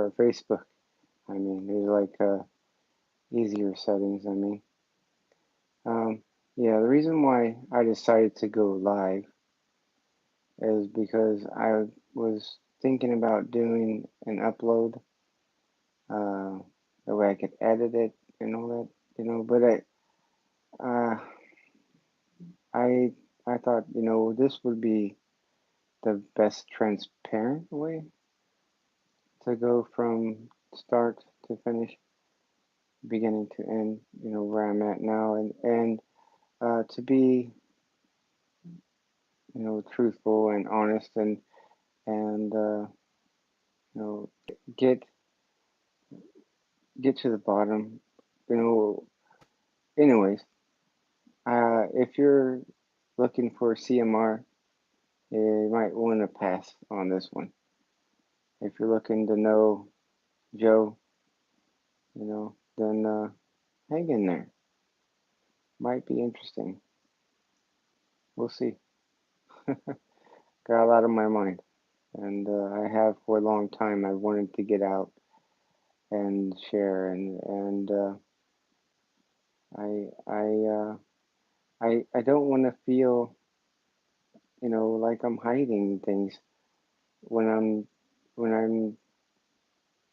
or Facebook. I mean, there's like easier settings. Um, yeah, the reason why I decided to go live is because I was thinking about doing an upload, uh, the way I could edit it and all that, but uh, I, I thought, this would be the best transparent way to go from start to finish, beginning to end, where I'm at now, and to be, truthful and honest and get get to the bottom, you know. Anyways, if you're looking for CMR, you might want to pass on this one. If you're looking to know Joe, then hang in there. Might be interesting. We'll see. Got a lot on my mind, and I have for a long time. I wanted to get out and share, and I I uh, I don't want to feel, like I'm hiding things when I'm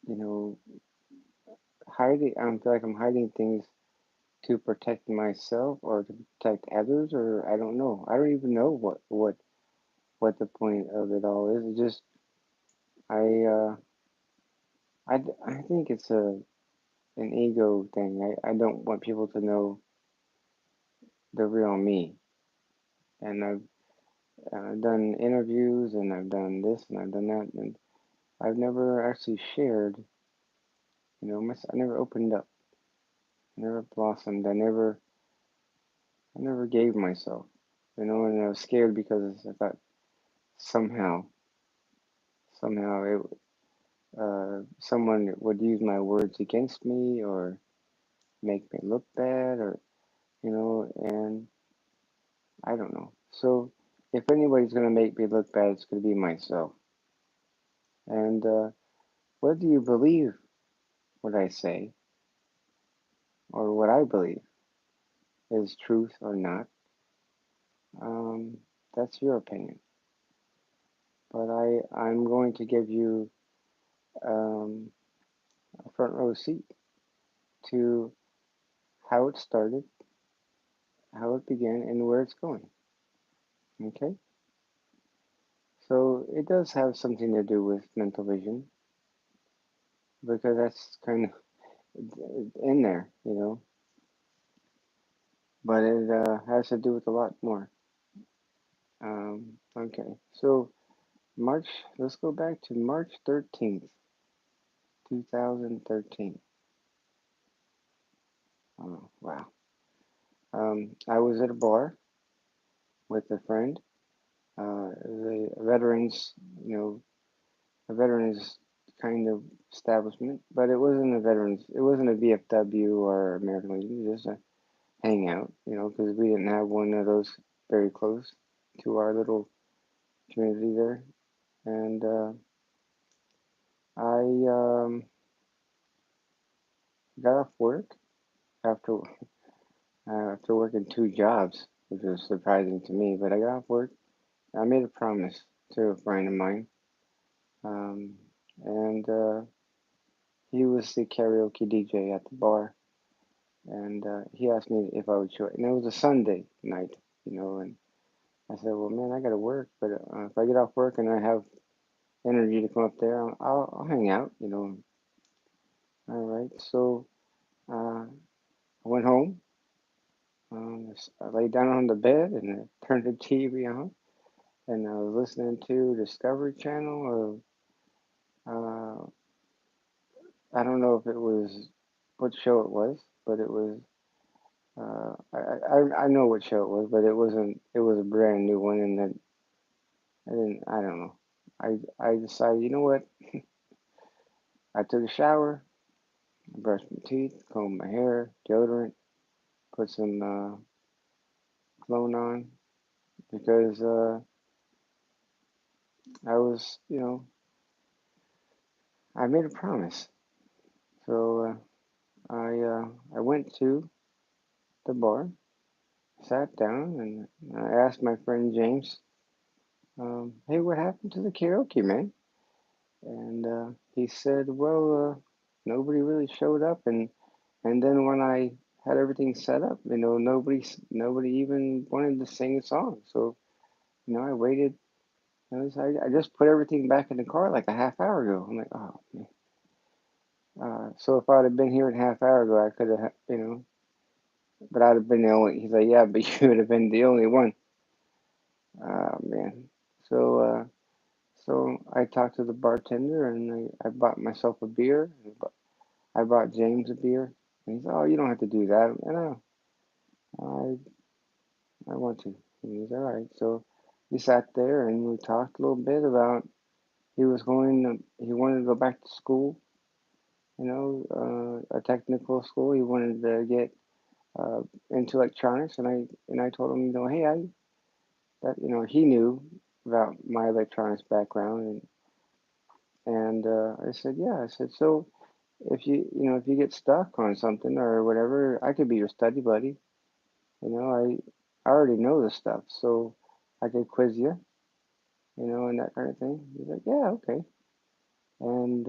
you know hiding. I feel like I'm hiding things to protect myself or to protect others, or I don't know. I don't even know what the point of it all is. It just I uh I think it's an ego thing. I don't want people to know the real me. And I've done interviews and I've done this and I've done that, and I've never actually shared. I never opened up. I never blossomed. I never gave myself. And I was scared because I thought somehow someone would use my words against me or make me look bad, or and I don't know. So if anybody's gonna make me look bad, it's gonna be myself. And whether you believe what I say or what I believe is truth or not, um, that's your opinion. But I'm going to give you um, a front row seat to how it started, how it began, and where it's going. Okay? So it does have something to do with mental vision because that's kind of in there. But it has to do with a lot more. Okay, so March, let's go back to March 13th, 2013. Oh, wow. I was at a bar with a friend. The veterans, you know, a veterans kind of establishment, but it wasn't a VFW or American Legion, it was just a hangout, because we didn't have one of those very close to our little community there. And I got off work after after working two jobs, which was surprising to me. But I got off work. I made a promise to a friend of mine, um, and he was the karaoke DJ at the bar, and he asked me if I would show it. And it was a Sunday night, and I said, "Well, man, I got to work, but if I get off work and I have energy to come up there, I'll hang out." All right, so I went home. I laid down on the bed and I turned the TV on, and I was listening to Discovery Channel. Uh, I don't know if it was what show it was, but it was. I know what show it was, but it wasn't. It was a brand new one, and then I didn't. I don't know. I decided, you know what? I took a shower, brushed my teeth, combed my hair, deodorant, put some cologne on because I was, I made a promise. So I went to the bar, sat down, and I asked my friend James, "Hey, what happened to the karaoke, man?" And he said, "Well, nobody really showed up, and then when I had everything set up, nobody even wanted to sing a song. So, I waited. I just put everything back in the car like a half hour ago." I'm like, "Oh man." So if I'd have been here a half hour ago, I could have, but I'd have been the only. He's like, "Yeah, but you would have been the only one." Man. So, so I talked to the bartender and I bought myself a beer. I bought James a beer. And he's, "Oh, you don't have to do that." And I want to. And he's all right. So we sat there and we talked a little bit about he wanted to go back to school, a technical school. He wanted to get uh, into electronics, and I told him, hey, he knew about my electronics background, and I said, yeah, I said, so if you get stuck on something or whatever, I could be your study buddy. I already know the stuff, so I could quiz you, and that kind of thing. He's like, yeah, okay, and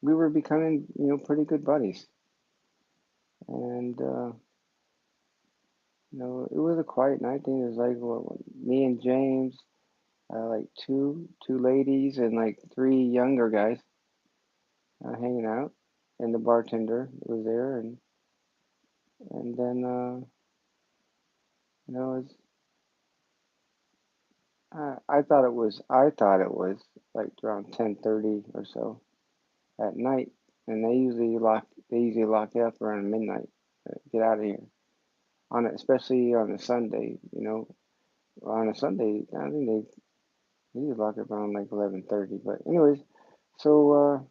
we were becoming, pretty good buddies, and it was a quiet night. I think it was like me and James, like two ladies and like three younger guys hanging out, and the bartender was there, and then you know, it's, I thought it was like around 10:30 or so at night, and they usually lock it up around midnight. Get out of here especially on a Sunday. On a Sunday, I think they usually lock it around like 11:30. But anyways, so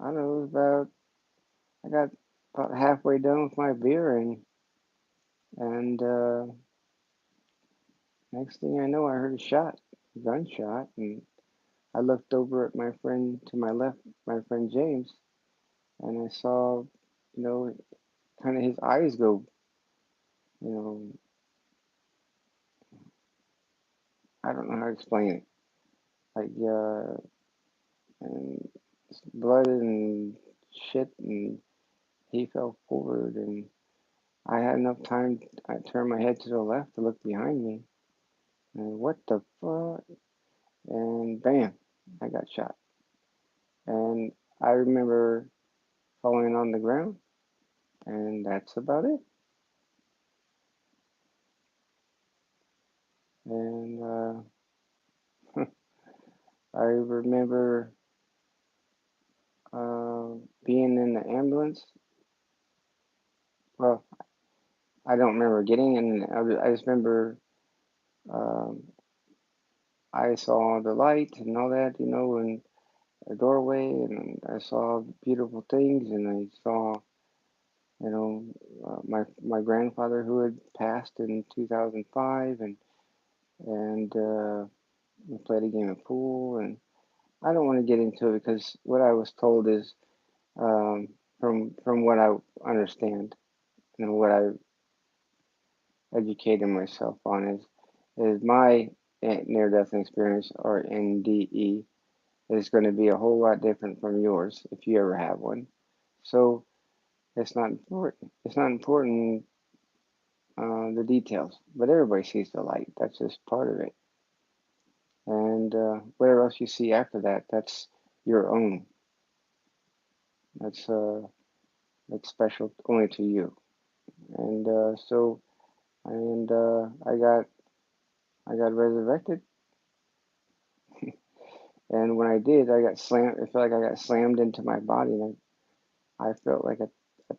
I don't know, I got about halfway done with my beer, and next thing I know, I heard a gunshot, and I looked over at my friend to my left, my friend James, and I saw, you know, kind of his eyes go, you know, I don't know how to explain it, like and blood and shit, and he fell forward, and I had enough time. I turned my head to the left to look behind me, and what the fuck? And bam, I got shot. And I remember falling on the ground, and that's about it. And I remember being in the ambulance. Well, I don't remember getting in. I just remember um, I saw the light and all that, in a doorway, and I saw beautiful things, and I saw, my grandfather who had passed in 2005, and we played a game of pool, and I don't want to get into it because what I was told is, um, from what I understand and what I educated myself on is my near-death experience, or NDE, is going to be a whole lot different from yours if you ever have one. So it's not important. It's not important, the details, but everybody sees the light. That's just part of it. And whatever else you see after that, that's your own. That's that's special only to you. And I got resurrected, and when I did, I got slammed. I felt like I got slammed into my body, and I felt like a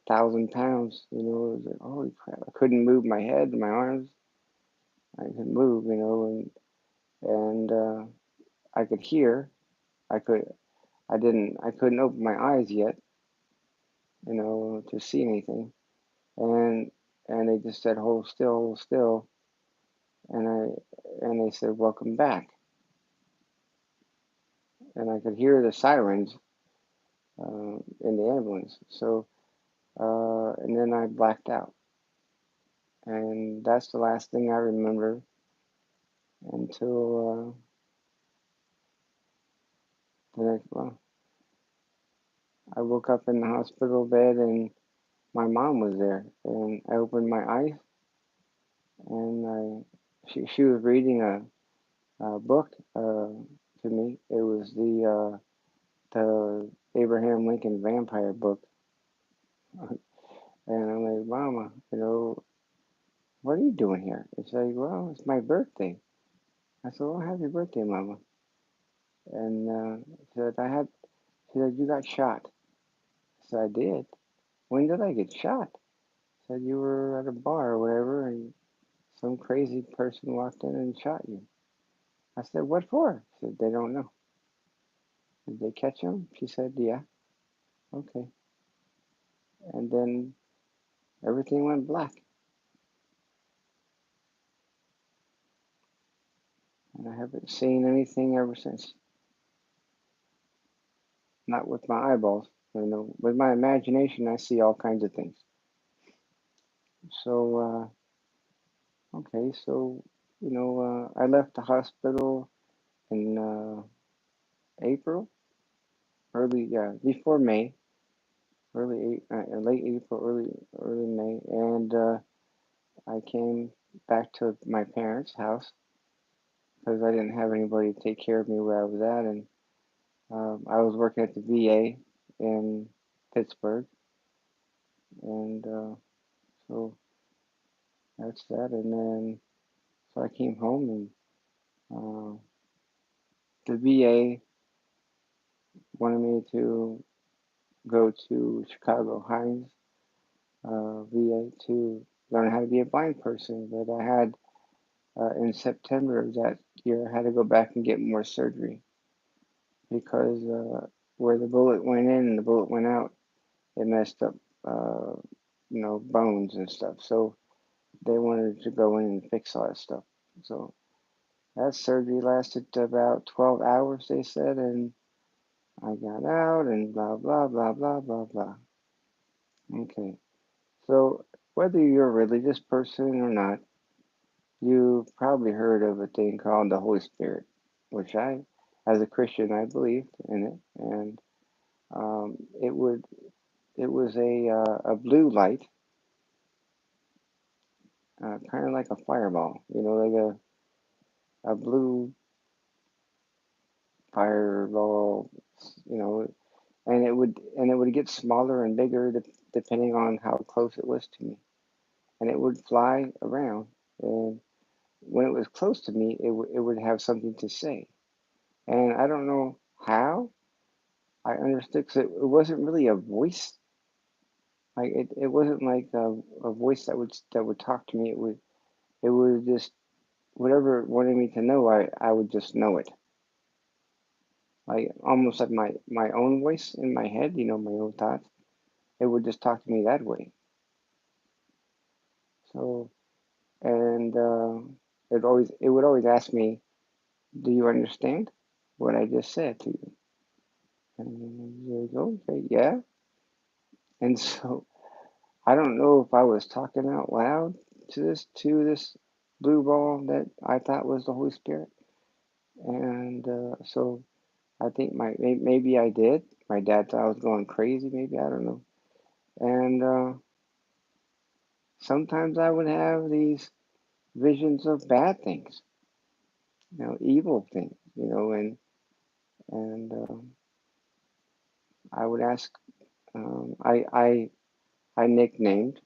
thousand pounds. It was like, holy crap! I couldn't move my head, my arms. I couldn't move, and I could hear. I could. I didn't. I couldn't open my eyes yet, to see anything. And and they just said, hold still," and they said, "Welcome back." and I could hear the sirens in the ambulance. So, and then I blacked out, and that's the last thing I remember until the next. Well, I woke up in the hospital bed, and my mom was there, and I opened my eyes, and she was reading a book to me. It was the Abraham Lincoln Vampire book, and I'm like, Mama, what are you doing here? It's like, well, it's my birthday. I said, well, happy birthday, Mama. And she said, she said, you got shot. I said, I did. When did I get shot? She said, you were at a bar or whatever, and some crazy person walked in and shot you. I said, what for? She said, they don't know. Did they catch him? She said, yeah. Okay. And then everything went black. And I haven't seen anything ever since. Not with my eyeballs. With my imagination, I see all kinds of things. So, okay, so, I left the hospital in April, before May, late April, early May, and I came back to my parents' house because I didn't have anybody to take care of me where I was at, and I was working at the VA in Pittsburgh, and so that's that. And then so I came home, and the VA wanted me to go to Chicago Hines VA to learn how to be a blind person, but I had in September of that year, I had to go back and get more surgery because where the bullet went in and the bullet went out, it messed up, uh, bones and stuff. So they wanted to go in and fix all that stuff. So that surgery lasted about 12 hours, they said, and I got out and blah, blah, blah, blah, blah, blah. Okay. So whether you're a religious person or not, you've probably heard of a thing called the Holy Spirit, which as a Christian, I believed in it, and um, it would, it was a blue light, kind of like a fireball, like a blue fireball, you know, and it would get smaller and bigger depending on how close it was to me, and it would fly around, and when it was close to me, it would have something to say, and I don't know how I understood because it wasn't really a voice. Like it wasn't like a voice that would talk to me. It would just whatever it wanted me to know. I would just know it. Like almost like my own voice in my head. My own thoughts. It would just talk to me that way. So and it would always ask me, "Do you understand what I just said to you?" And you go, "Okay, yeah." And so I don't know if I was talking out loud to this blue ball that I thought was the Holy Spirit, and so I think maybe I did. My dad thought I was going crazy. Maybe I don't know. And sometimes I would have these visions of bad things, evil things, and I would ask. I nicknamed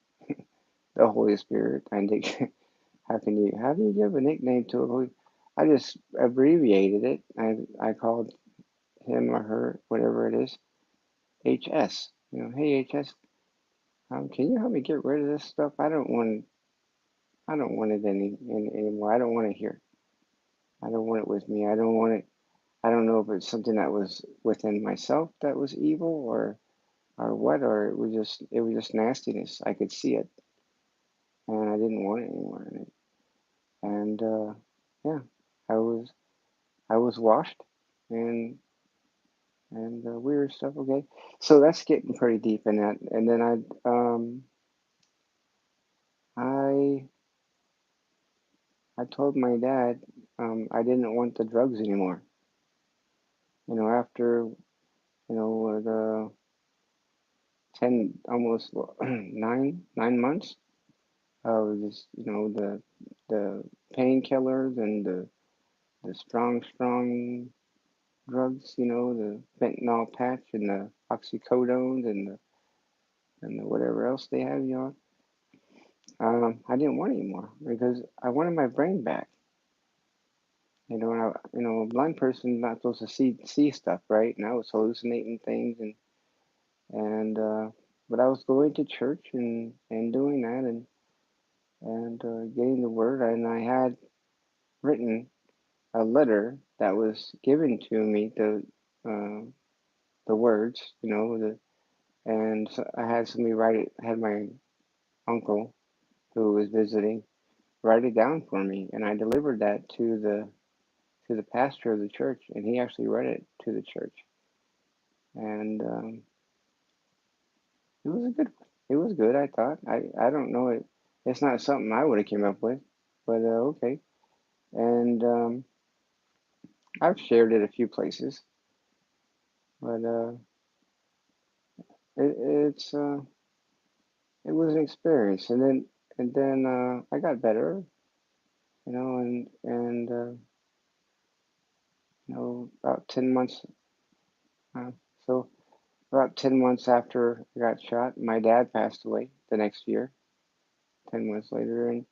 the Holy Spirit. How do you give a nickname to a Holy? I just abbreviated it. I called him or her, whatever it is, HS. Hey HS, can you help me get rid of this stuff? I don't want it anymore. I don't want it here. I don't want it with me. I don't want it. I don't know if it's something that was within myself that was evil or what, or it was just nastiness. I could see it, and I didn't want it anymore. And yeah, I was I was washed, and and weird stuff. Okay, so that's getting pretty deep in that. And then I I told my dad I didn't want the drugs anymore. After the 10, almost 9 months of this, the painkillers and the strong drugs, the fentanyl patch and the oxycodones and the whatever else they have, I didn't want it anymore because I wanted my brain back. A blind person's not supposed to see stuff, right? And I was hallucinating things and but I was going to church and doing that and getting the word, and I had written a letter that was given to me, uh, the words, and so I had somebody write it. I had my uncle who was visiting write it down for me, and I delivered that to the pastor of the church, and he actually read it to the church, and it was a good one. It was good, I thought. I don't know it. It's not something I would have came up with, but okay. And I've shared it a few places, but it, it's it was an experience, and then I got better, and about 10 months. Uh, so about 10 months after I got shot, my dad passed away the next year. 10 months later, and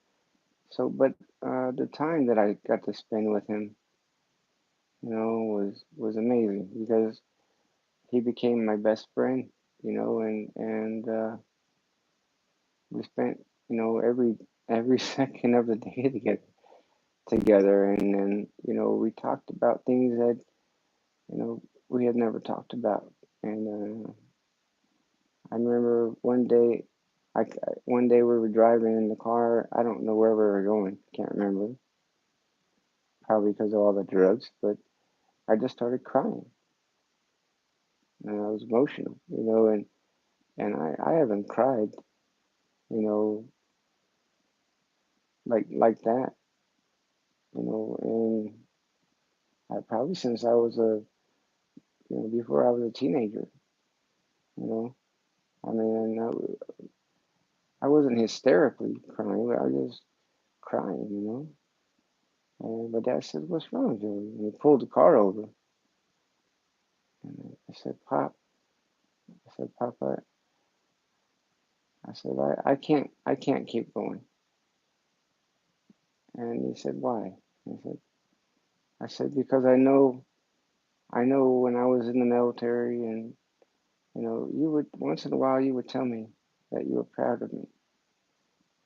so, but the time that I got to spend with him, was amazing because he became my best friend, and we spent, every second of the day together, and then, we talked about things that, you know, we had never talked about, and I remember one day we were driving in the car. I don't know where we were going. Can't remember. Probably because of all the drugs, but I just started crying, and I was emotional, and I haven't cried, you know, like that, and I probably since I was before I was a teenager, you know. I mean, I wasn't hysterically crying, but I was just crying, And my dad said, "What's wrong, Joey?" And he pulled the car over, and I said, "Papa," I said, I can't keep going." And he said, "Why?" I said, "Because I know when I was in the military, and you would once in a while you would tell me that you were proud of me."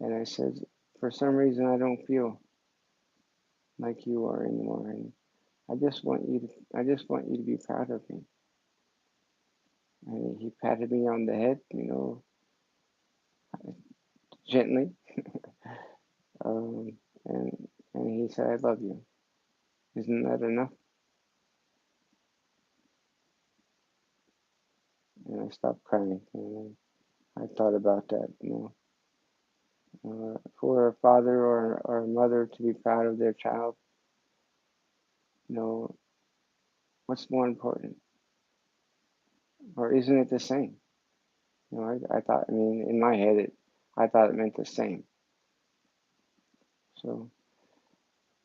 And I said, "For some reason I don't feel like you are anymore, and I just want you to be proud of me." And he patted me on the head, gently, um, and he said, "I love you. Isn't that enough?" And I stopped crying, and I thought about that, for a father or a mother to be proud of their child, you know, what's more important, or isn't it the same? I thought, I mean, in my head, I thought it meant the same. So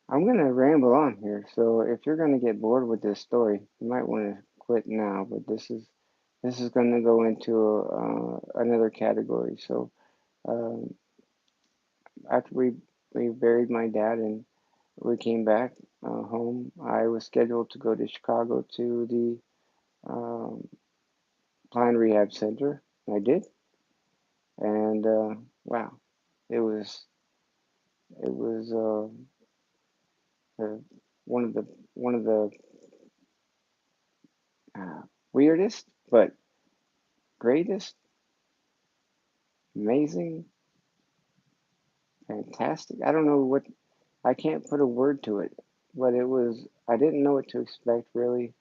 I'm gonna ramble on here. So if you're gonna get bored with this story, you might want to quit now. But this is gonna go into another category. So um, after we buried my dad and we came back home, I was scheduled to go to Chicago to the Blind Rehab Center. I did, and wow, it was it was uh, one of the uh, weirdest but greatest, amazing, fantastic. I don't know what, I can't put a word to it, but it was. I didn't know what to expect really.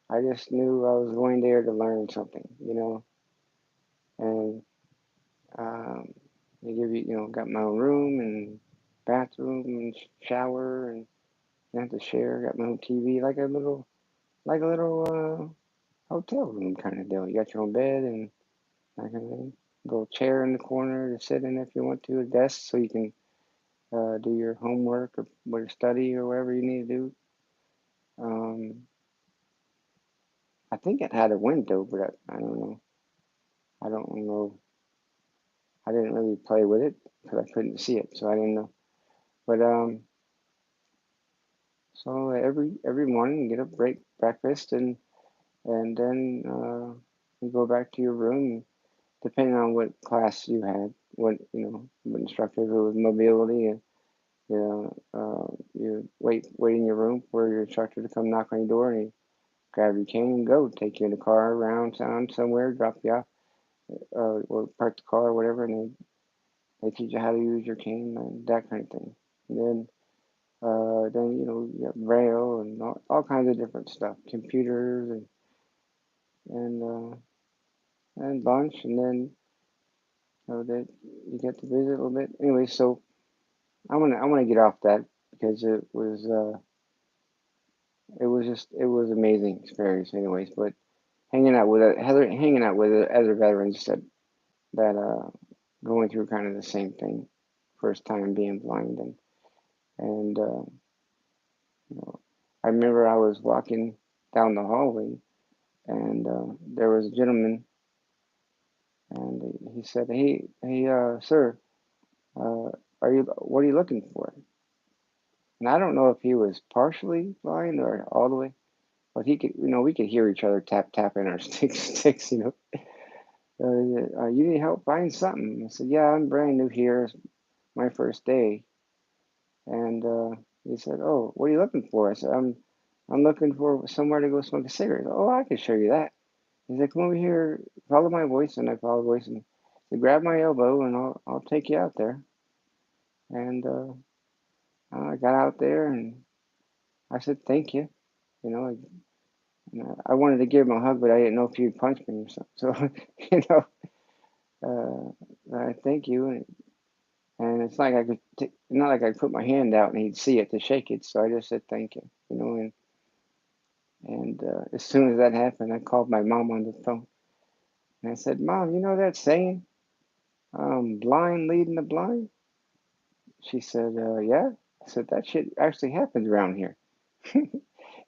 I just knew I was going there to learn something, and um, they give you, got my own room and bathroom and shower, and you have to share. Got my own TV, like a little hotel room kind of deal. You got your own bed and that kind of thing. Little chair in the corner to sit in if you want to, a desk so you can do your homework or study or whatever you need to do. Um, I think it had a window, but I don't know. I don't know. I didn't really play with it because I couldn't see it, so I didn't know. But so every morning you get up, break breakfast, and then you go back to your room, depending on what class you had, what instructor. If it was mobility, and you wait in your room for your instructor to come knock on your door, and you grab your cane and go. Take you in the car around town somewhere, drop you off, or park the car or whatever, and they teach you how to use your cane and that kind of thing. And then you have braille and all kinds of different stuff, computers and uh, and lunch, and then that you get to visit a little bit. Anyway, so I wanna get off that because it was amazing experience. Anyways, but hanging out with other veterans that going through kind of the same thing, first time being blind and you know, I remember I was walking down the hallway and there was a gentleman and he said, "Hey, sir, uh, what are you looking for?" And I don't know if he was partially blind or all the way, but he could, we could hear each other tapping our sticks. You need help find something. I said, "Yeah, I'm brand new here. It's my first day." And he said, "Oh, what are you looking for?" I said, I'm looking for somewhere to go smoke a cigarette." "Oh, I can show you that." He said, "Come over here, follow my voice," and I followed the voice, and he grabbed my elbow, and I'll take you out there. And I got out there, and I said, "Thank you." You know, I wanted to give him a hug, but I didn't know if he'd punch me or something. So, you know, I thank you, and it's like not like I could put my hand out and he'd see it to shake it. So I just said thank you, and as soon as that happened, I called my mom on the phone, and I said, "Mom, you know that saying, blind leading the blind?" She said, "Yeah." I said, "That shit actually happens around here."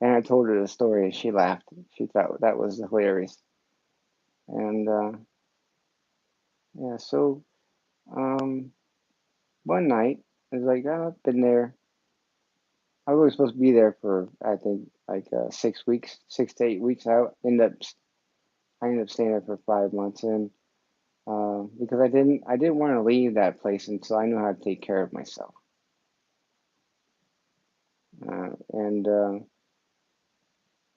And I told her the story, and she laughed. She thought that was hilarious. And yeah, so um, one night, I was like, "Oh, I've been there." I was supposed to be there for, I think, like 6 weeks, 6 to 8 weeks. I ended up staying there for 5 months, and because I didn't want to leave that place until I knew how to take care of myself. And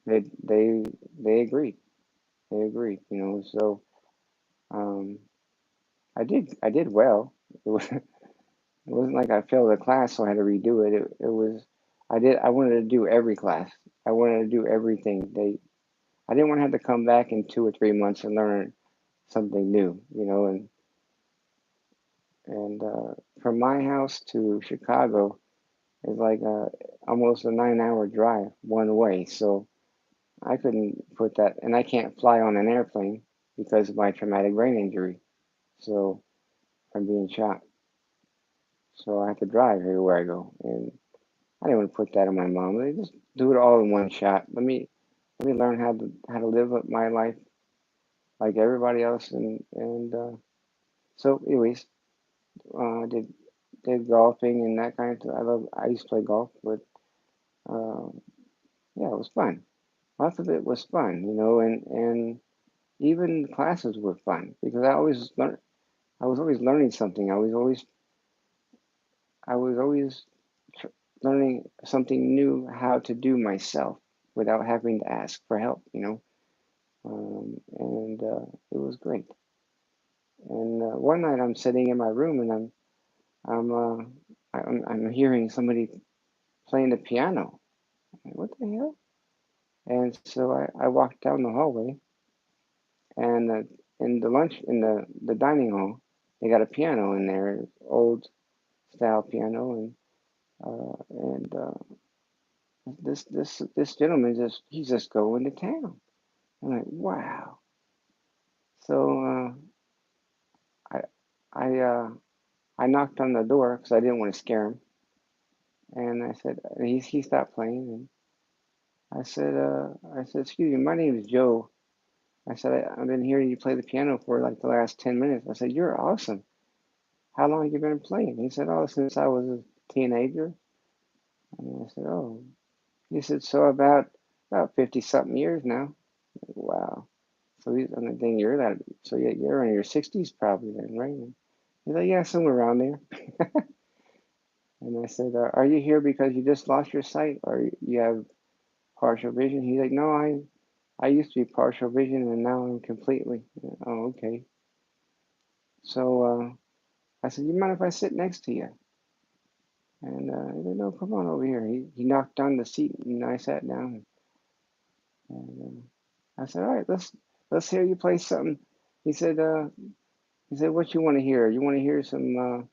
they they they agreed. They agreed. So um, I did well. It wasn't like I failed a class, so I had to redo it. It was I wanted to do every class. I wanted to do everything. I didn't want to have to come back in 2 or 3 months and learn something new. And from my house to Chicago is like almost a 9-hour drive one way. So I couldn't put that, and I can't fly on an airplane because of my traumatic brain injury. So from being shot, so I have to drive everywhere I go, and I didn't want to put that on my mom. They just do it all in one shot. Let me learn how to live my life like everybody else, and so anyways, did golfing and that kind of stuff. I used to play golf, but uh, yeah, it was fun. Lots of it was fun, and even classes were fun because I was always learning something. I was always tr- learning something new how to do myself without having to ask for help. And it was great. And one night I'm sitting in my room and I'm uh, I'm hearing somebody playing the piano. Like, what the hell? And so I walked down the hallway, and in the the dining hall, they got a piano in there, old style piano, and this gentleman he's just going to town. I'm like, wow. So I I I knocked on the door because I didn't want to scare him, and I said he stopped playing, and I said, excuse me, my name is Joe. I said I've been hearing you play the piano for like the last 10 minutes. I said you're awesome. How long have you been playing? He said, oh, since I was a teenager. And I said, oh. He said, so about 50 something years now. Wow. So he's, I'm thinking you're that. So you're in your 60s probably then, right? He's like, yeah, somewhere around there. And I said, are you here because you just lost your sight or you have partial vision? He's like, no, I used to be partial vision and now I'm completely. Oh, okay. So I said, you mind if I sit next to you? And he said, no, come on over here. He knocked on the seat and I sat down. And I said, all right, let's hear you play something. He said, uh, he said, what you want to hear? You want to hear some, I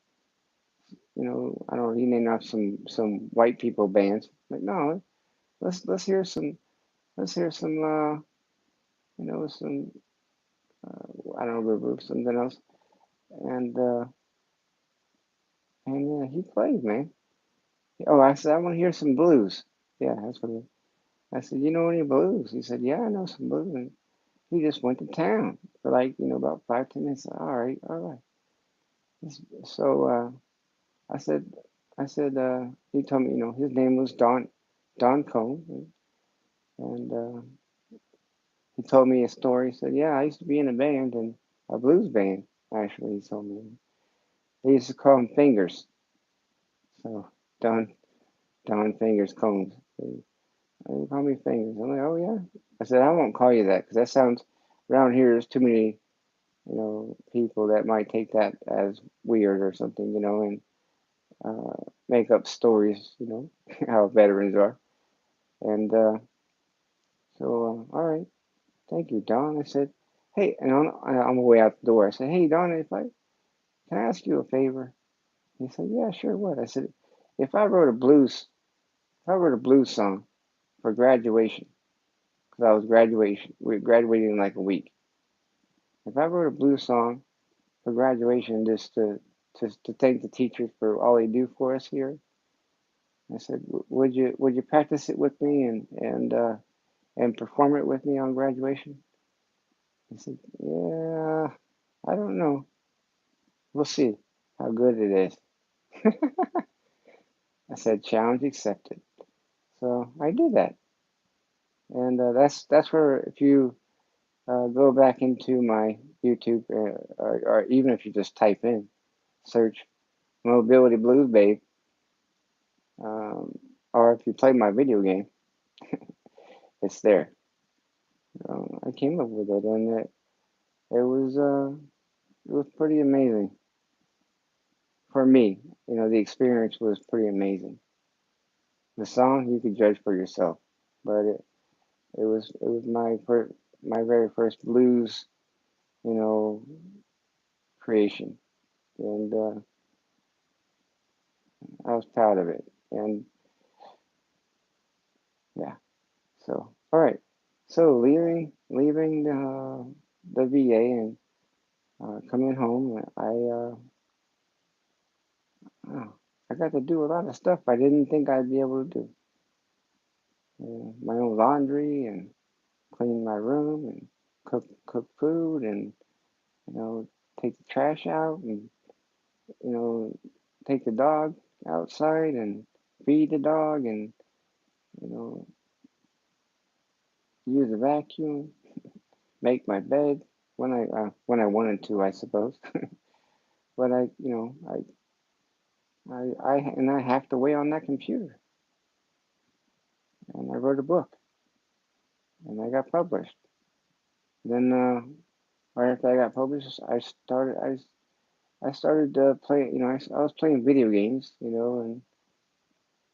don't know, he named off some white people bands. Like, no, let's hear some, some, I don't know, something else. And he played, man. Oh, I said, I want to hear some blues. Yeah, that's what it. I said, you know any blues? He said, yeah, I know some blues. And he just went to town for like, about 5, 10 minutes. All right, all right. So I said, he told me, his name was Don Cone, and he told me a story. He said, yeah, I used to be in a band and a blues band. Actually, he told me they used to call him Fingers. So Don Fingers Combs. They call me Fingers. I'm like, oh yeah. I said, I won't call you that because that sounds around here. There's too many, people that might take that as weird or something, and make up stories, how veterans are. And all right, thank you, Don. I said, hey, and on my way out the door, I said, hey, Don, can I ask you a favor? He said, yeah, sure. What? I said, if I wrote a blues, if I wrote a blues song for graduation, because we're graduating in like a week. If I wrote a blues song for graduation, just to thank the teachers for all they do for us here, I said, would you practice it with me and perform it with me on graduation? He said, yeah, I don't know. We'll see how good it is. I said, challenge accepted. So I did that. And that's where if you go back into my YouTube, or even if you just type in, search Mobility Blues Babe, um, or if you play my video game, it's there. I came up with it, and it was pretty amazing for me. The experience was pretty amazing. The song you could judge for yourself, but it was my very first blues, you know, creation, and I was proud of it. And yeah, so all right, so leaving the VA and coming home, oh, I got to do a lot of stuff I didn't think I'd be able to do. My own laundry and clean my room and cook food and you know take the trash out and you know take the dog outside and feed the dog and you know use a vacuum, make my bed when I wanted to, I suppose. But I hacked away on that computer and I wrote a book and I got published. Then right after I got published, I started playing. I was playing video games. And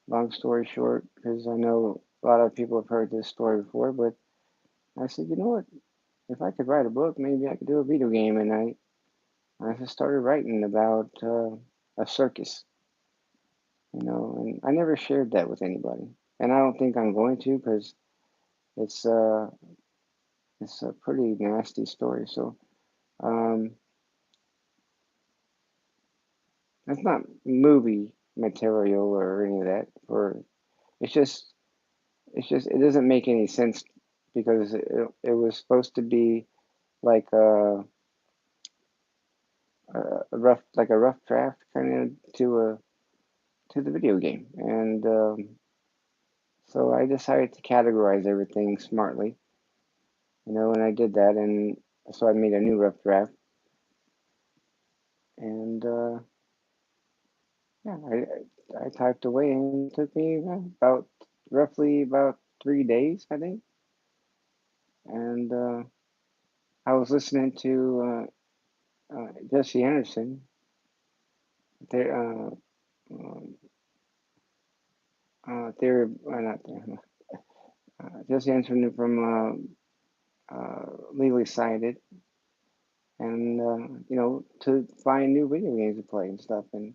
long story short, because I know a lot of people have heard this story before, but I said, you know what? If I could write a book, maybe I could do a video game. And I just started writing about a circus, and I never shared that with anybody. And I don't think I'm going to because it's uh, it's a pretty nasty story. So um, it's not movie material or any of that. Or it's just it doesn't make any sense because it was supposed to be like a rough draft kind of to the video game, and so I decided to categorize everything smartly, and I did that, and so I made a new rough draft, and yeah, I typed away, and it took me about roughly about 3 days, I think, and I was listening to Jesse Anderson. There, um, there, not there. Jesse Anderson from Legally Sided, and to find new video games to play and stuff, and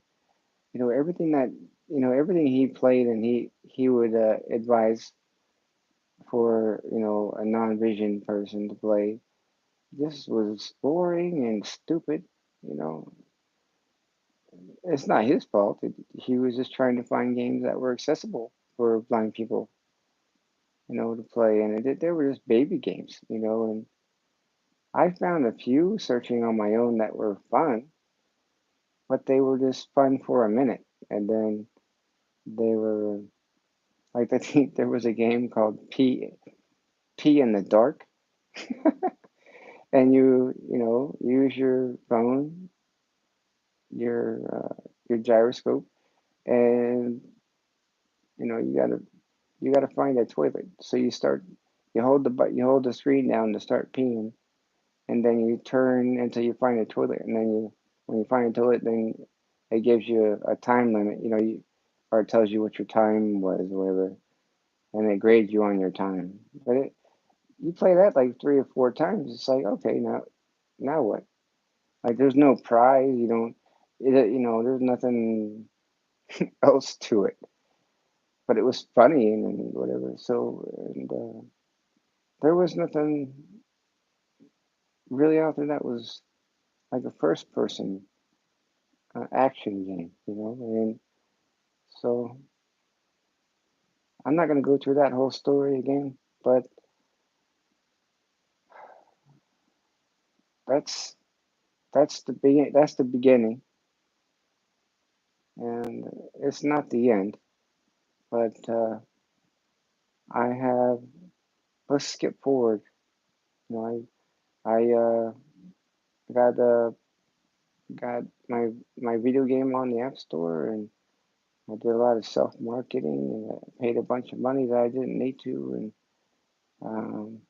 everything he played, and he would advise for a non-vision person to play. This was boring and stupid. You know, it's not his fault. He was just trying to find games that were accessible for blind people, to play, and they were just baby games, and I found a few searching on my own that were fun, but they were just fun for a minute, and then they were like, I think there was a game called Pee in the Dark, and you use your phone, your gyroscope, and you gotta find a toilet. So you hold the screen down to start peeing, and then you turn until you find a toilet, and then when you find a toilet, then it gives you a time limit, or it tells you what your time was or whatever, and it grades you on your time. But you play that like 3 or 4 times, it's like, okay, now what? Like, there's no prize. There's nothing else to it. But it was funny and whatever. So, and there was nothing really out there that was like a first person action game, And so I'm not going to go through that whole story again, but that's that's the beginning, and it's not the end. But I have let's skip forward. You know, I got got my video game on the App Store, and I did a lot of self marketing, and I paid a bunch of money that I didn't need to, and um,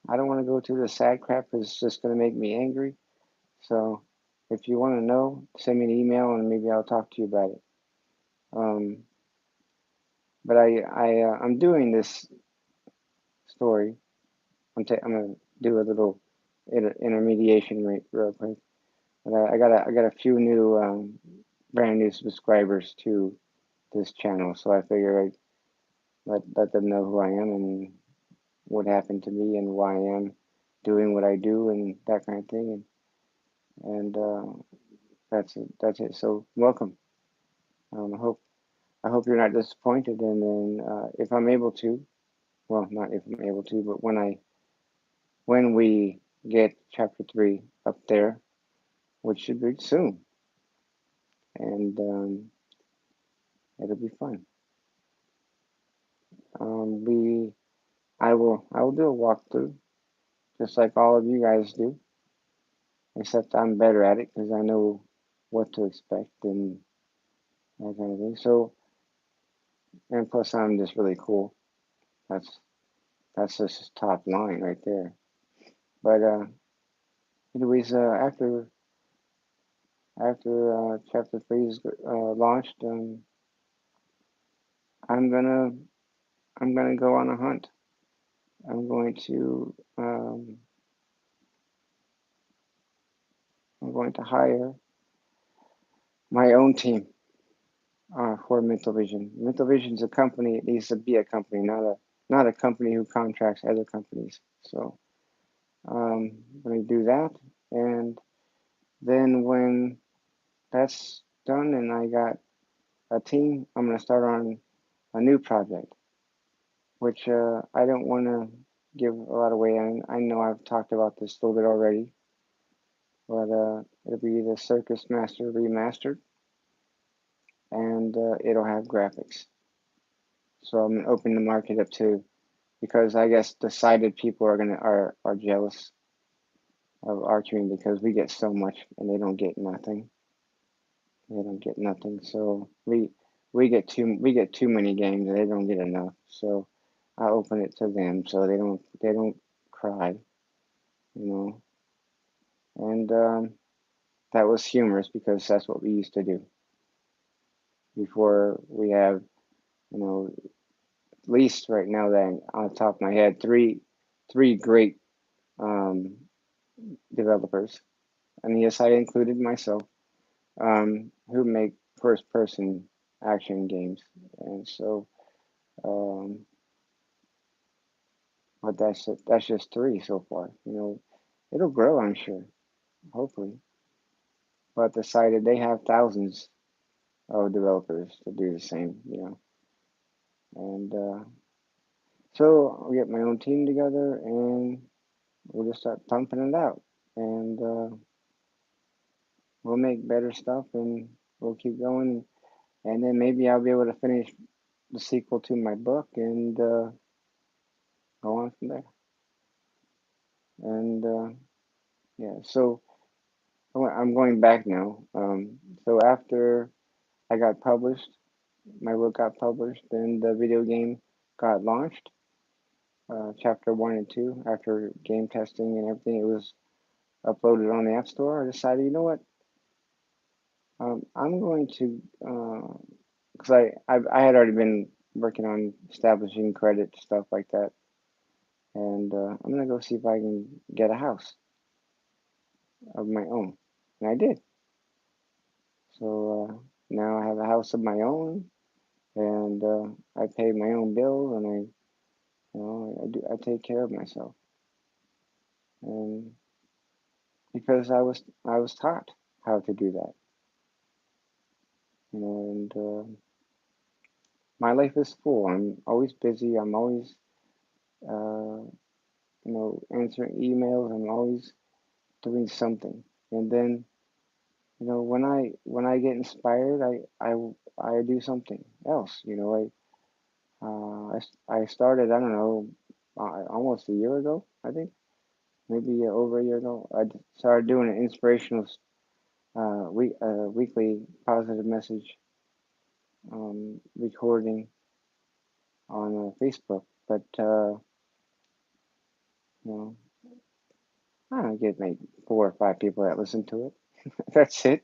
I don't want to go through the sad crap because it's just going to make me angry. So if you want to know, send me an email, and maybe I'll talk to you about it. Um, but I'm doing this story. I'm gonna do a little intermediation real quick. But I got a few new brand new subscribers to this channel, so I figure I'd let them know who I am and what happened to me and why I am doing what I do and that kind of thing. And that's it. That's it. So welcome. Um, I hope I hope you're not disappointed. And then if I'm able to, well, not if I'm able to, but when we get chapter 3 up there, which should be soon, and it'll be fun. We I will do a walkthrough just like all of you guys do, except I'm better at it because I know what to expect and that kind of thing. So, and plus I'm just really cool. That's that's just top line right there. But anyways, after chapter 3 is launched, I'm gonna I'm gonna go on a hunt. I'm going to I'm going to hire my own team for Mental Vision. Mental Vision is a company. It needs to be a company, not a company who contracts other companies. So I'm going to do that, and then when that's done and I got a team, I'm going to start on a new project, which I don't want to give a lot away. I know I've talked about this a little bit already, but it'll be the Circus Master Remastered, and it'll have graphics. So I'm gonna open the market up to because I guess the sighted people are jealous of archery because we get so much and they don't get nothing. They don't get nothing. So we get too many games and they don't get enough. So I open it to them so they don't cry, you know. And that was humorous because that's what we used to do before we have, you know, at least right now that on the top of my head, three great um, developers, and yes, I included myself, who make first-person action games, and so, um, but that's just three so far. You know, it'll grow, I'm sure, hopefully. But decided they have thousands of developers to do the same, you know, and so I'll get my own team together and we'll just start pumping it out, and we'll make better stuff, and we'll keep going, and then maybe I'll be able to finish the sequel to my book and go on from there. And yeah, so I'm going back now. So after I got published, my book got published, then the video game got launched. Chapter one and two, after game testing and everything, it was uploaded on the App Store. I decided, you know what? I'm going to, because I had already been working on establishing credit stuff like that, and I'm gonna go see if I can get a house of my own, and I did. So now I have a house of my own, and I pay my own bills, and I take care of myself, and because I was taught how to do that, you know, and my life is full. I'm always busy. I'm always uh, answering emails. I'm always doing something. And then, when I get inspired, I do something else. I started, I don't know, almost a year ago, I think, maybe over a year ago. Started doing an inspirational weekly positive message recording on Facebook. But, you know, I don't get maybe 4 or 5 people that listen to it. That's it.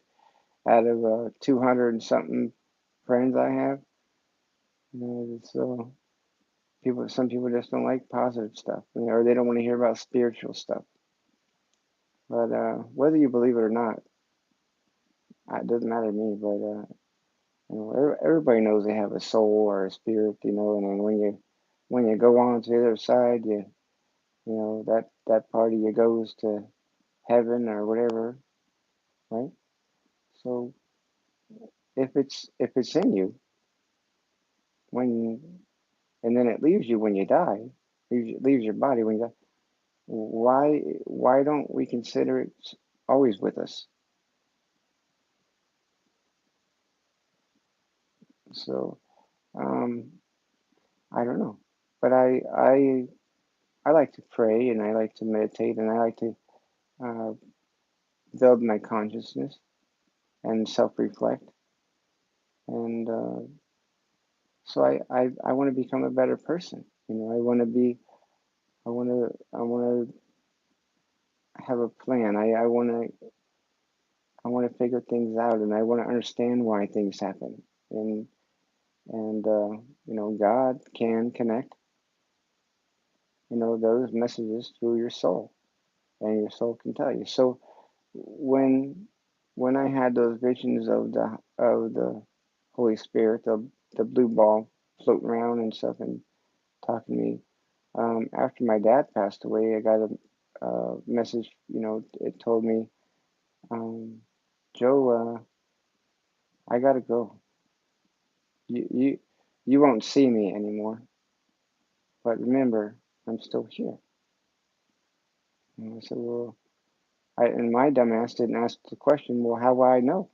Out of 200 and something friends I have. So some people just don't like positive stuff, or they don't want to hear about spiritual stuff. But whether you believe it or not, it doesn't matter to me. But everybody knows they have a soul or a spirit, and then when you go on to the other side, that part of you goes to heaven or whatever, right? So if it's in you when and then it leaves you when you die, leaves your body when you die. Why don't we consider it always with us? So um, I don't know, but I like to pray and I like to meditate and I like to uh, build my consciousness and self-reflect, and so I want to become a better person. I want to be I want to have a plan. I want to figure things out and I want to understand why things happen. And And God can connect those messages through your soul, and your soul can tell you. So when I had those visions of the Holy Spirit, the blue ball floating around and stuff and talking to me, after my dad passed away, I got a message. It told me, um, Joe, I gotta go. You won't see me anymore, but remember, I'm still here. And I said, well, and my dumbass didn't ask the question, well, how will I know?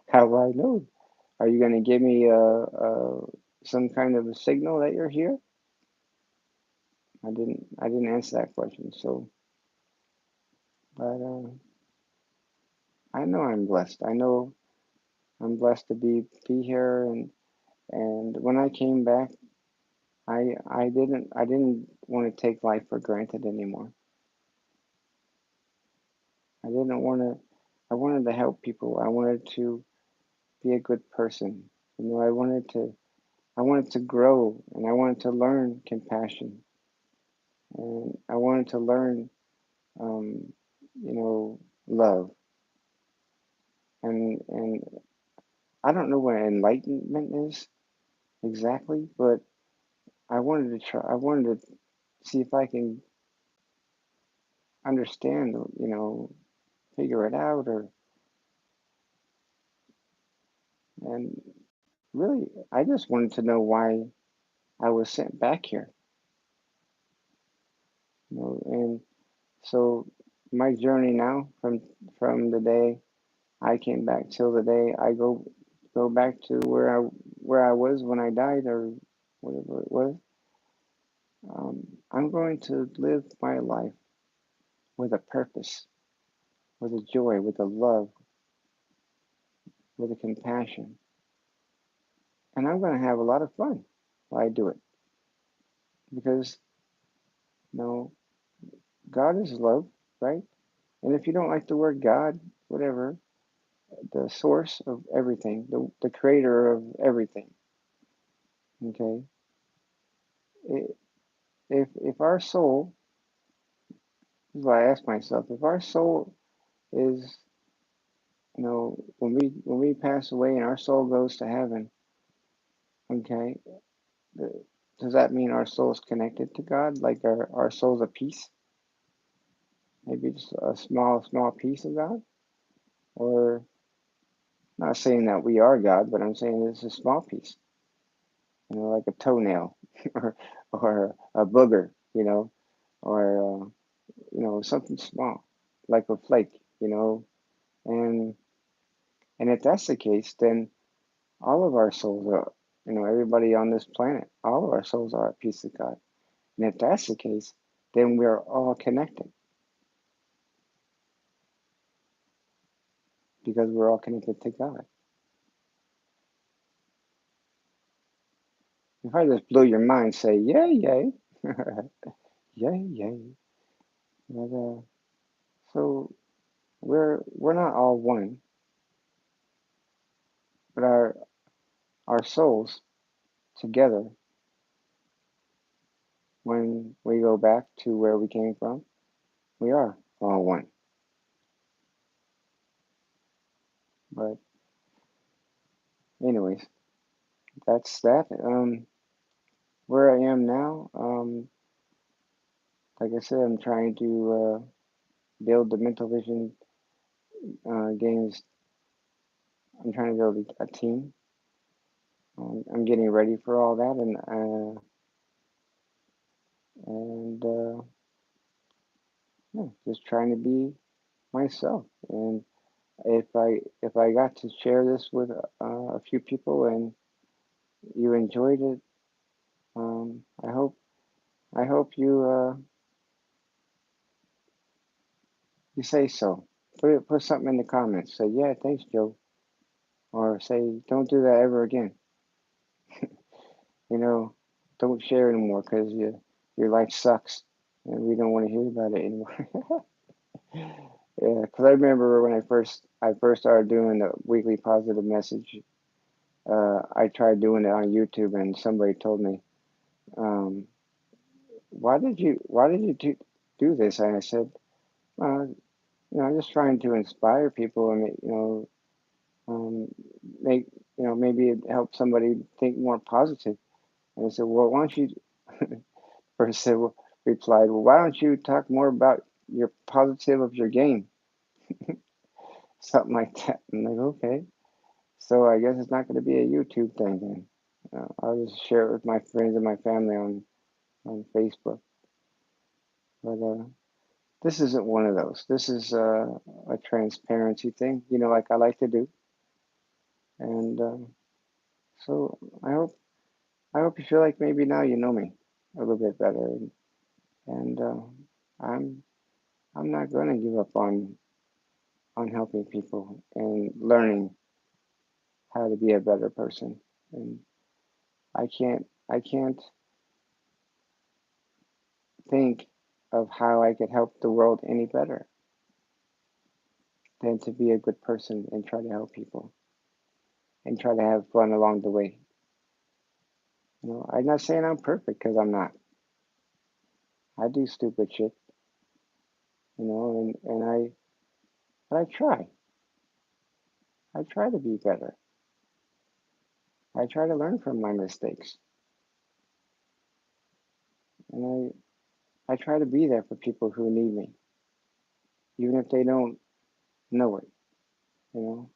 How will I know? Are you going to give me some kind of a signal that you're here? I didn't answer that question. So, but I know I'm blessed. I know I'm blessed to be here. And when I came back, I didn't want to take life for granted anymore. I didn't want to. I wanted to help people. I wanted to be a good person. I wanted to grow, and I wanted to learn compassion, and I wanted to learn, um, love. And I don't know what enlightenment is exactly, but I wanted to try. I wanted to see if I can understand, figure it out, or and really, I just wanted to know why I was sent back here. And so my journey now, from the day I came back till the day I go back to where I was when I died, or whatever it was. I'm going to live my life with a purpose, with a joy, with a love, with a compassion, and I'm going to have a lot of fun while I do it, because you know God is love, right? And if you don't like the word God, whatever, the source of everything, the creator of everything, okay? If our soul, this is what I ask myself, if our soul is, when we pass away and our soul goes to heaven, okay, the, does that mean our soul is connected to God? Like our soul's a piece, maybe just a small, small piece of God? Or, not saying that we are God, but I'm saying it's a small piece, like a toenail, or a booger, or something small, like a flake, and if that's the case, then all of our souls are, everybody on this planet, all of our souls are a piece of God. And if that's the case, then we're all connected, because we're all connected to God. If I just blew your mind, say yay, yay, yay, yay. But, so we're not all one, but our souls together, when we go back to where we came from, we are all one. But anyways, that's that. Where I am now, like I said, I'm trying to build the mental vision games. I'm trying to build a team. I'm getting ready for all that, and yeah, just trying to be myself. And if I got to share this with a few people and you enjoyed it, I hope you say so. Put something in the comments. Say, yeah, thanks, Joe, or say, don't do that ever again. You know, don't share anymore, because your life sucks, and we don't want to hear about it anymore. Yeah, because I remember when I first started doing the weekly positive message, I tried doing it on YouTube, and somebody told me, um, why did you do this?" And I said, "Uh, I'm just trying to inspire people and um, make maybe it help somebody think more positive." And I said, "Well, why don't you?" Person said, replied, "Well, why don't you talk more about your positive of your game?" Something like that. I'm like, okay. So I guess it's not going to be a YouTube thing then. I'll just share it with my friends and my family on Facebook. But this isn't one of those. This is a transparency thing, like I like to do. And so I hope you feel like maybe now you know me a little bit better, and I'm I'm not going to give up on helping people and learning how to be a better person. And I can't think of how I could help the world any better than to be a good person and try to help people and try to have fun along the way. I'm not saying I'm perfect because I'm not. I do stupid shit, and but I try. I try to be better. I try to learn from my mistakes, and I try to be there for people who need me, even if they don't know it. You know,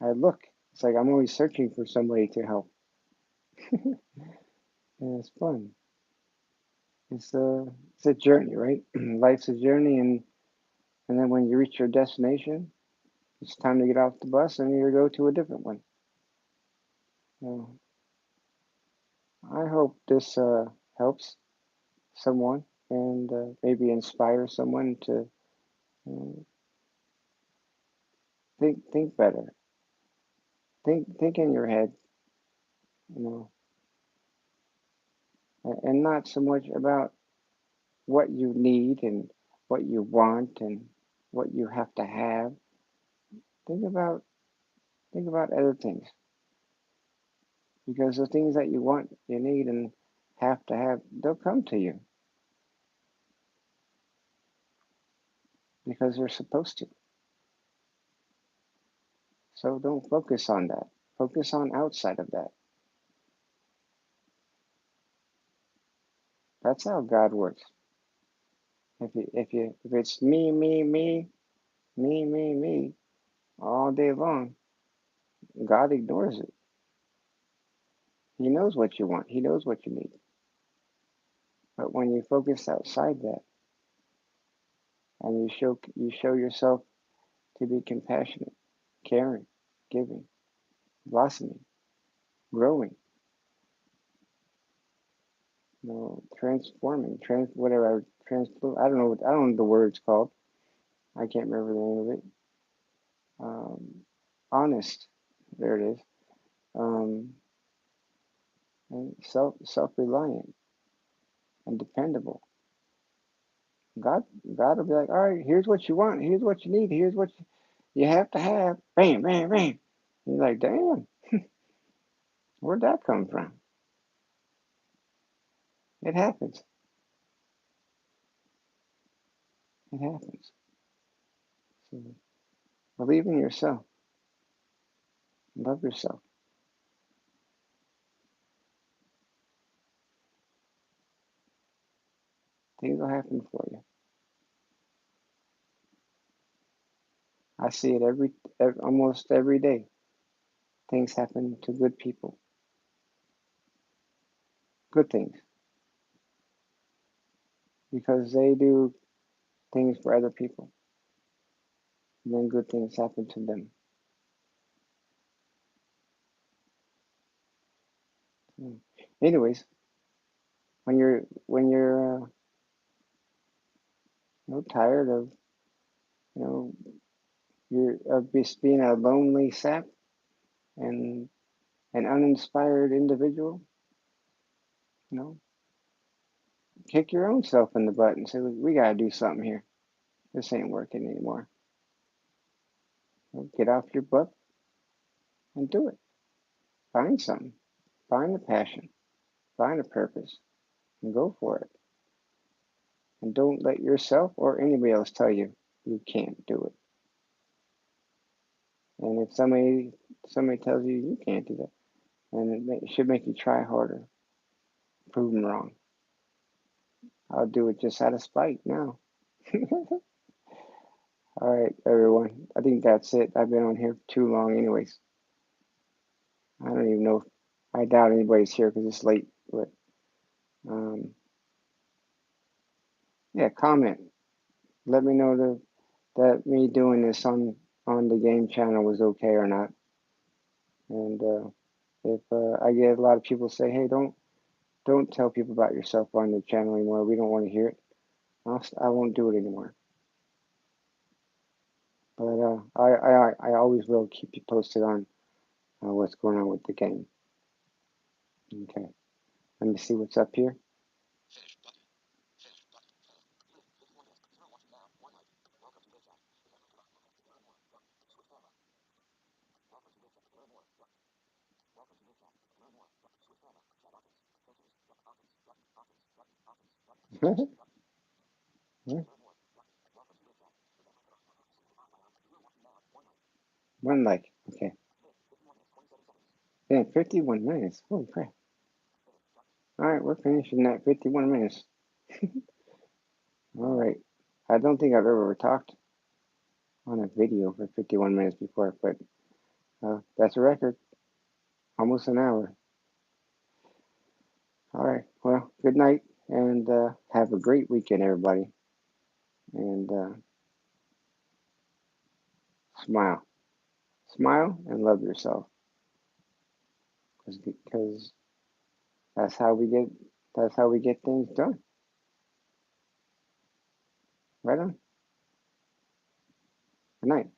I look. It's like I'm always searching for somebody to help, and it's fun. It's a journey, right? Life's a journey, and then when you reach your destination, it's time to get off the bus and you go to a different one. So I hope this helps someone and maybe inspire someone to uh, think better. Think in your head, you know, and not so much about what you need and what you want and what you have to have. Think about think about other things, because the things that you want, you need, and have to have, they'll come to you because they're supposed to. So don't focus on that. Focus on outside of that. That's how God works. If it's me all day long, God ignores it. He knows what you want. He knows what you need. But when you focus outside that and you show yourself to be compassionate, caring, giving, blossoming, growing, transforming, whatever, I don't know the word it's called. I can't remember the name of it. Honest, there it is. Um, and self-reliant and dependable. God, God will be like, all right, here's what you want, here's what you need, here's what you have to have. Bam, bam, bam. You're like, damn, where'd that come from? It happens. It happens. So believe in yourself. Love yourself. Things will happen for you. I see it almost every day. Things happen to good people. Good things. Because they do things for other people. And then good things happen to them. Hmm. Anyways, when you're tired of you know you're of just being a lonely sap and an uninspired individual, you know, kick your own self in the butt and say, we gotta do something here. This ain't working anymore. Get off your butt and do it. Find something. Find a passion. Find a purpose and go for it. And don't let yourself or anybody else tell you you can't do it. And if somebody tells you you can't do that, then it should make you try harder. Prove them wrong. I'll do it just out of spite now. All right, everyone. I think that's it. I've been on here too long, anyways. I don't even know. I doubt anybody's here because it's late. But yeah, comment. Let me know that me doing this on the game channel was okay or not. And if I get a lot of people say, "Hey, don't tell people about yourself on the channel anymore. We don't want to hear it," I won't do it anymore. But I always will keep you posted on what's going on with the game. Okay. Let me see what's up here. One like. Okay. Yeah, 51 minutes. Holy crap. All right, we're finishing at 51 minutes. All right. I don't think I've ever talked on a video for 51 minutes before, but that's a record. Almost an hour. All right. Well, good night and have a great weekend, everybody. And smile. Smile and love yourself because that's how we get things done. Right on. Good night.